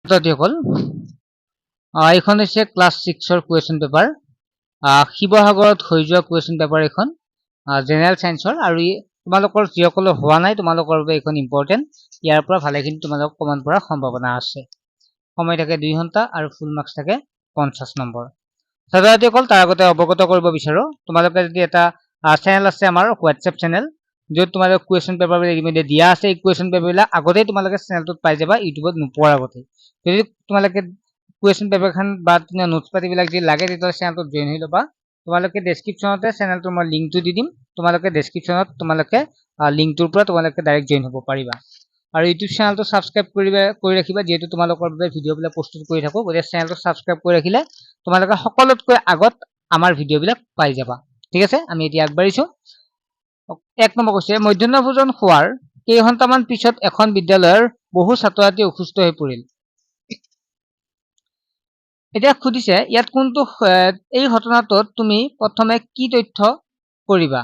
ছাত্ৰছাত্ৰীসকল এইখন হৈছে class 6ৰ question paper শিৱসাগৰত হৈ যোৱা কুৱেশ্যন পেপাৰ এখন জেনেৰেল সায়েন্সৰ আৰু তোমালোকৰ যিসকলৰ হোৱা নাই তোমালোকৰ বাবে এখন ইম্পৰ্টেন্ট ইয়াৰ পৰা ভালেখিনি তোমালোক কমন পৰাৰ সম্ভাৱনা আছে সময় থাকে 2 ঘণ্টা আৰু ফুল মাৰ্কস থাকে 50 নম্বৰ ছাত্ৰছাত্ৰীসকল তাৰ আগতে অৱগত কৰিব বিচাৰো তোমালোকে যদি এটা চেনেল আছে আমাৰ হোৱাটছএপ চেনেল য'ত তোমালোক কুৱেশ্যন পেপাৰ বিলাক দিয়া আছে এই কুৱেশ্যন পেপাৰ বিলাক আগতেই তোমালোকে চেনেলটোত পাই যাবা ইউটিউবত নোপোৱাৰ আগতে যদি তোমালোকে কুৱেশ্যন পেপাৰখন বা নোটছ পাতিবিলাক যদি লাগে তেতিয়া চেনেলটোত জয়েন হৈ ল'বা তোমালোকে ডেসক্ৰিপচনতে চেনেলটোৰ মই লিংকটো দি দিম তোমালোকে ডেসক্ৰিপচনত তোমালোকে লিংকটোৰ পৰা তোমালোকে ডাইৰেক্ট জয়েন হ'ব পাৰিবা আৰু ইউটিউব চেনেলটো সাবস্ক্ৰাইব কৰি ৰাখিবা যেহেতু তোমালোকৰ বাবে ভিডিঅ'বিলাক প্ৰস্তুত কৰি থাকো গতিকে চেনেলটো সাবস্ক্ৰাইব কৰি ৰাখিলে তোমালোকে সকলোতকৈ আগত আমাৰ ভিডিঅ'বিলাক পাই যাবা ঠিক আছে আমি এতিয়া আগবাঢ়িছো 1 নম্বৰ কৈছে মধ্যাহ্ন ভোজন খোৱাৰ কেইঘণ্টামান পিছত এখন বিদ্যালয়ৰ বহু ছাত্ৰ-ছাত্ৰী অসুস্থ হৈ পৰিল এতিয়া খুদিছে ইয়াত কোনটো এই ঘটনাটোত তুমি প্ৰথমে কি তথ্য কৰিবা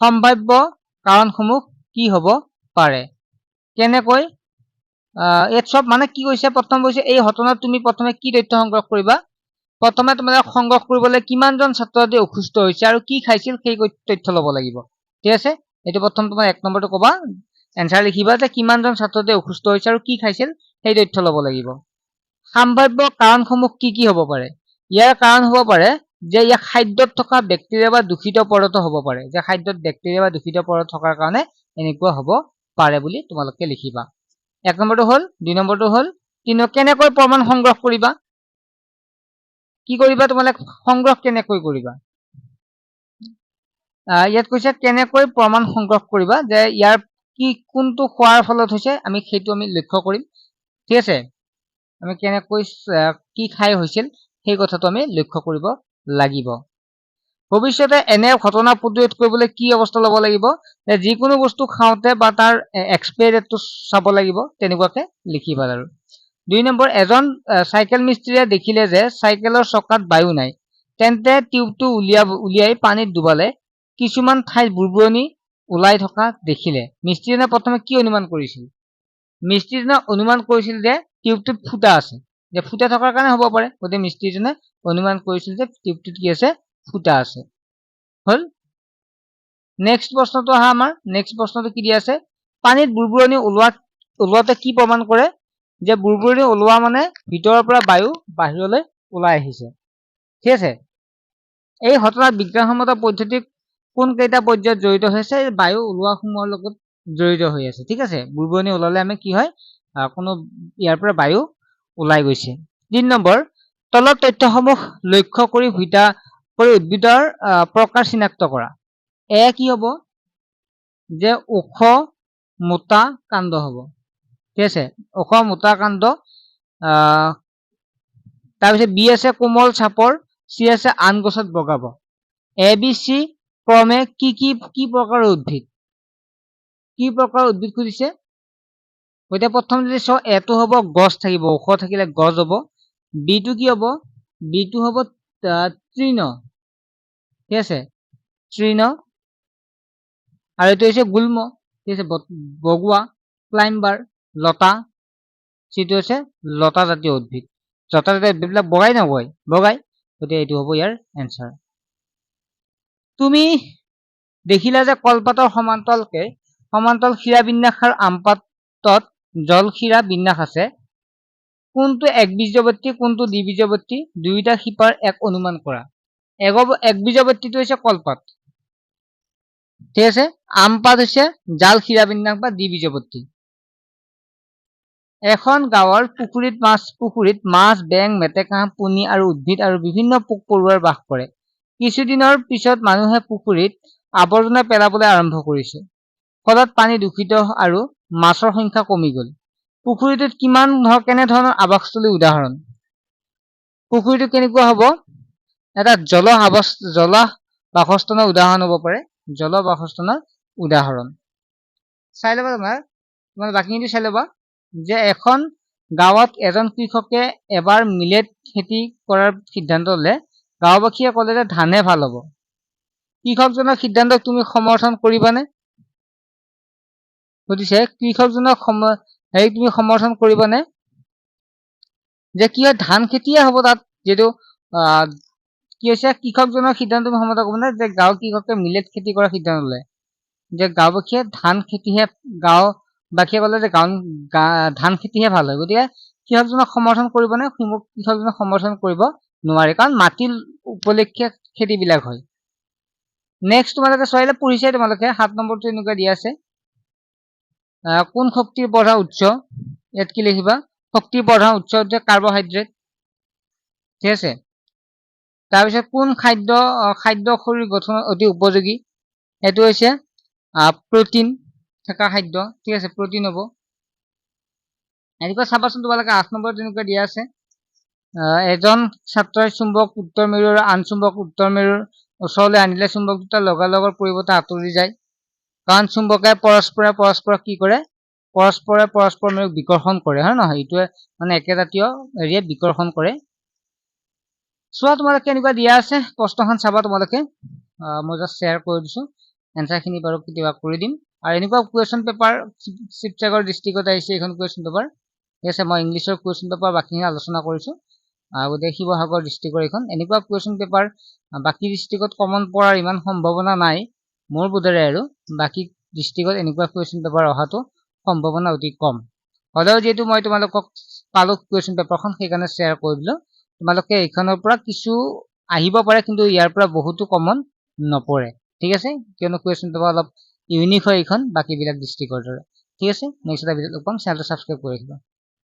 সম্ভাব্য কাৰণসমূহ কি হ'ব পাৰে কেনেকৈ ইয়াত সব মানে কি কৈছে প্ৰথম কৈছে এই ঘটনাত তুমি প্ৰথমে কি তথ্য সংগ্ৰহ কৰিবা প্ৰথমে তোমালোক সংগ্ৰহ কৰিবলৈ কিমানজন ছাত্ৰ-ছাত্ৰী অসুস্থ হৈছে আৰু কি খাইছিল সেই তথ্য ল'ব লাগিব ঠিক আছে এটো প্ৰথম তোমাৰ 1 নম্বৰটো কবা এনসাৰ লিখিবা যে কিমানজন ছাত্ৰ-ছাত্ৰী অসুস্থ হৈছে আৰু কি খাইছিল সেই তথ্য ল'ব লাগিব সম্ভাব্য কাৰণসমূহ কি হ'ব পাৰে ইয়াৰ কাৰণ হ'ব পাৰে যে ইয়া খাদ্যত থকা ব্যাকটেৰিয়া বা দূষিত পদাৰ্থ হ'ব পাৰে যে খাদ্যত ব্যাকটেৰিয়া বা দূষিত পদাৰ্থ থকাৰ কাৰণে এনেকুৱা হ'ব পাৰে বুলি তোমালোকে লিখিবা 1 নম্বৰটো হ'ল 2 নম্বৰটো হ'ল 3 কেনেকৈ প্ৰমাণ সংগ্ৰহ কৰিবা কি কৰিবা তোমালোক সংগ্ৰহ কেনেকৈ কৰিবা ইয়াত কৈছে কেনেকৈ প্ৰমাণ সংগ্ৰহ কৰিবা যে ইয়াৰ কি কোনটো খোৱাৰ ফলত হৈছে আমি সেইটো আমি লক্ষ্য কৰিম ঠিক আছে আমি কেনেকৈ কি খাই হৈছিল সেই কথাটো আমি লক্ষ্য কৰিব লাগিব ভৱিষ্যতে এনে ঘটনা প্ৰতিৰোধ কৰিবলৈ কি অৱস্থা ল'ব লাগিব যে যিকোনো বস্তু খাওঁতে বা তাৰ এক্সপায়াৰি ডেটটো চাব লাগিব তেনেকুৱাকে লিখিবা আৰু 2 নম্বৰ এজন সাইকেল মিস্ত্ৰীয়ে দেখিলে যে সাইকেলৰ চকাত বায়ু নাই তেন্তে টিউবটো উলিয়াই পানীত ডুবালে কিছুমান ঠাই বুৰবুৰণি ওলাই থকা দেখিলে মিস্ত্ৰীজনে প্ৰথমে কি অনুমান কৰিছিল মিস্ত্ৰীজনে অনুমান কৰিছিল যে টিউবটোত ফুটা আছে যে ফুটা থকাৰ কাৰণে হ'ব পাৰে গতে মিস্ত্ৰীজনে অনুমান কৰিছিল যে টিউবটোত কি আছে ফুটা আছে হল নেক্সট প্ৰশ্নটো আহা আমাৰ নেক্সট প্ৰশ্নটো কি দিয়া আছে পানীত বুৰবুৰণি ওলোৱাতে কি প্ৰমাণ কৰে যে বুৰবুৰণি ওলোৱা মানে ভিতৰৰ পৰা বায়ু বাহিৰলৈ ওলাই আহিছে ঠিক আছে এই ঘটনাৰ বিজ্ঞানসন্মত পদ্ধতি কোন কেইটা পৰ্যায়ত জড়িত হৈছে বায়ু ওলোৱা সময়ৰ লগত জড়িত হৈ আছে ঠিক আছে বুৰবুৰণি ওলালে আমি কি হয় কোনো ইয়াৰ পৰা বায়ু ওলাই গৈছে 3 নম্বৰ তলৰ তথ্যসমূহ লক্ষ্য কৰি উদ্ভিদৰ প্ৰকাৰ চিনাক্ত কৰা কি হ'ব যে ওখ মোটা কাণ্ড হ'ব ঠিক আছে ওখ মোটা কাণ্ড তাৰপিছত বি আছে কোমল চাপৰ সি আছে আন গছত বগাব এ বি সি ক্ৰমে কি প্ৰকাৰৰ উদ্ভিদ খুজিছে গতিকে প্ৰথম যদি চাও এটো হ'ব গছ থাকিব ওখ থাকিলে গছ হ'ব বি টো কি হ'ব বি টো হ'ব তৃণ ঠিক আছে তৃণ আৰু এটো হৈছে গুল্ম ঠিক আছে বগুৱা ক্লাইম্বাৰ লতা সিটো হৈছে লতা জাতীয় উদ্ভিদ লতা জাতীয় উদ্ভিদবিলাক বগাই নগয় বগাই গতিকে এইটো হ'ব ইয়াৰ এনসাৰ তুমি দেখিলা যে কলপাতৰ সমান্তৰাল শিৰা বিন্যাস আৰু আমপাতত জল শিৰা বিন্যাস আছে কোনটো একবীজৱৰ্তী কোনটো দ্বিবীজৱৰ্তী দুইটা শিপাৰ এক অনুমান কৰা একবীজৱৰ্তীটো হৈছে কলপাত ঠিক আছে আমপাত হৈছে জাল শিৰা বিন্যাস বা দ্বিবীজৱৰ্তী এখন গাঁৱৰ পুখুৰীত মাছ বেং মেটেকা পুনি আৰু উদ্ভিদ আৰু বিভিন্ন পোক পৰুৱাৰ বাস কৰে কিছুদিনৰ পিছত মানুহে পুখুৰীত আৱৰ্জনা পেলাবলৈ আৰম্ভ কৰিছে ফলত পানী দূষিত আৰু মাছৰ সংখ্যা কমি গ'ল পুখুৰীটোত কেনে ধৰণৰ আৱাসস্থলী উদাহৰণ পুখুৰীটো কেনেকুৱা হ'ব এটা জল বাসস্থানৰ উদাহৰণ হ'ব পাৰে জল বাসস্থানৰ উদাহৰণ চাই ল'বা তোমাৰ বাকিখিনি চাই ল'বা যে এখন গাঁৱত এজন কৃষকে এবাৰ মিলেট খেতি কৰাৰ সিদ্ধান্ত ল'লে গাঁওবাসীয়ে ক'লে যে ধানে ভাল হ'ব কৃষকজনৰ সিদ্ধান্তক তুমি সমৰ্থন কৰিবানে সুধিছে কৃষকজনক তুমি সমৰ্থন কৰিবানে যে কি হয় ধান খেতিয়ে হ'ব তাত, যিহেতু কি হৈছে কৃষকজনৰ সিদ্ধান্ত ক্ষমতা ক'ব যে গাঁৱৰ কৃষকে মিলেট খেতি কৰাৰ সিদ্ধান্ত ল'লে, যে গাঁওবাসীয়ে ধান খেতিহে গাঁওবাসীয়ে ক'লে যে ধান খেতিহে ভাল হয়, গতিকে কৃষকজনক সমৰ্থন কৰিবনে? কৃষকজনক সমৰ্থন কৰিব নোৱাৰে, কাৰণ মাটিৰ উপলক্ষে খেতিবিলাক হয়। নেক্সট তোমালোকে চোৱাইলে পঢ়িছে, তোমালোকে 7 নম্বৰটো এনেকুৱা দিয়া আছে, কোন শক্তিৰ প্ৰধান উৎস, ইয়াত কি লিখিবা? শক্তিৰ প্ৰধান উৎস হৈছে কাৰ্বহাইড্ৰেট, ঠিক আছে। তাৰপিছত কোন খাদ্য শৰীৰ গঠনৰ অতি উপযোগী, এইটো হৈছে প্ৰটিন থকা খাদ্য, ঠিক আছে, প্ৰটিন হ'ব। এনেকুৱা চাবাচোন তোমালোকে 8 নম্বৰত তেনেকুৱা দিয়া আছে, এজন ছাত্ৰই চুম্বক উত্তৰ মেৰু আৰু আন চুম্বক উত্তৰ মেৰুৰ ওচৰলৈ আনিলে চুম্বক দুটা লগালগৰ পৰিৱৰ্তে আঁতৰি যায়, কাৰণ চুম্বকে পৰস্পৰক কি কৰে? পৰস্পৰ মেৰুক বিকৰ্ষণ কৰে, হয় নহয়? এইটোৱে মানে একেজাতীয় হেৰিয়ে বিকৰ্ষণ কৰে। চোৱা তোমালোকে এনেকুৱা দিয়া আছে, প্ৰশ্নখন চাবা তোমালোকে, মই জাষ্ট শ্বেয়াৰ কৰি দিছো, এনচাৰখিনি বাৰু কেতিয়াবা কৰি দিম। আৰু এনেকুৱা কুৱেশ্যন পেপাৰ শিৱসাগৰ ডিষ্ট্ৰিক্টত আহিছে এইখন কুৱেশ্যন পেপাৰ, ঠিক আছে। মই ইংলিছৰ কুৱেশ্যন পেপাৰ বাকীখিনি আলোচনা কৰিছো, গতিকে শিৱসাগৰ ডিষ্ট্ৰিক্টৰ এইখন এনেকুৱা কুৱেশ্যন পেপাৰ বাকী ডিষ্ট্ৰিক্টত কমন পৰাৰ ইমান সম্ভাৱনা নাই মোৰ বোধেৰে, আৰু বাকী ডিষ্ট্ৰিক্টত এনেকুৱা কুৱেশ্যন পেপাৰ অহাটো সম্ভাৱনা অতি কম। হ'লেও যিহেতু মই তোমালোকক পালো কুৱেশ্যন পেপাৰখন, সেইকাৰণে শ্বেয়াৰ কৰি দিলো। তোমালোকে এইখনৰ পৰা কিছু আহিব পাৰে, কিন্তু ইয়াৰ পৰা বহুতো কমন নপৰে, ঠিক আছে, কিয়নো কুৱেশ্যন পেপাৰ অলপ ইউনিক হয় এইখন বাকীবিলাক ডিষ্ট্ৰিক্টৰ দৰে, ঠিক আছে। নেক্সট এটা ভিডিঅ'ত লগ পাম, চেনেলটো ছাবস্ক্ৰাইব কৰি ৰাখিবা।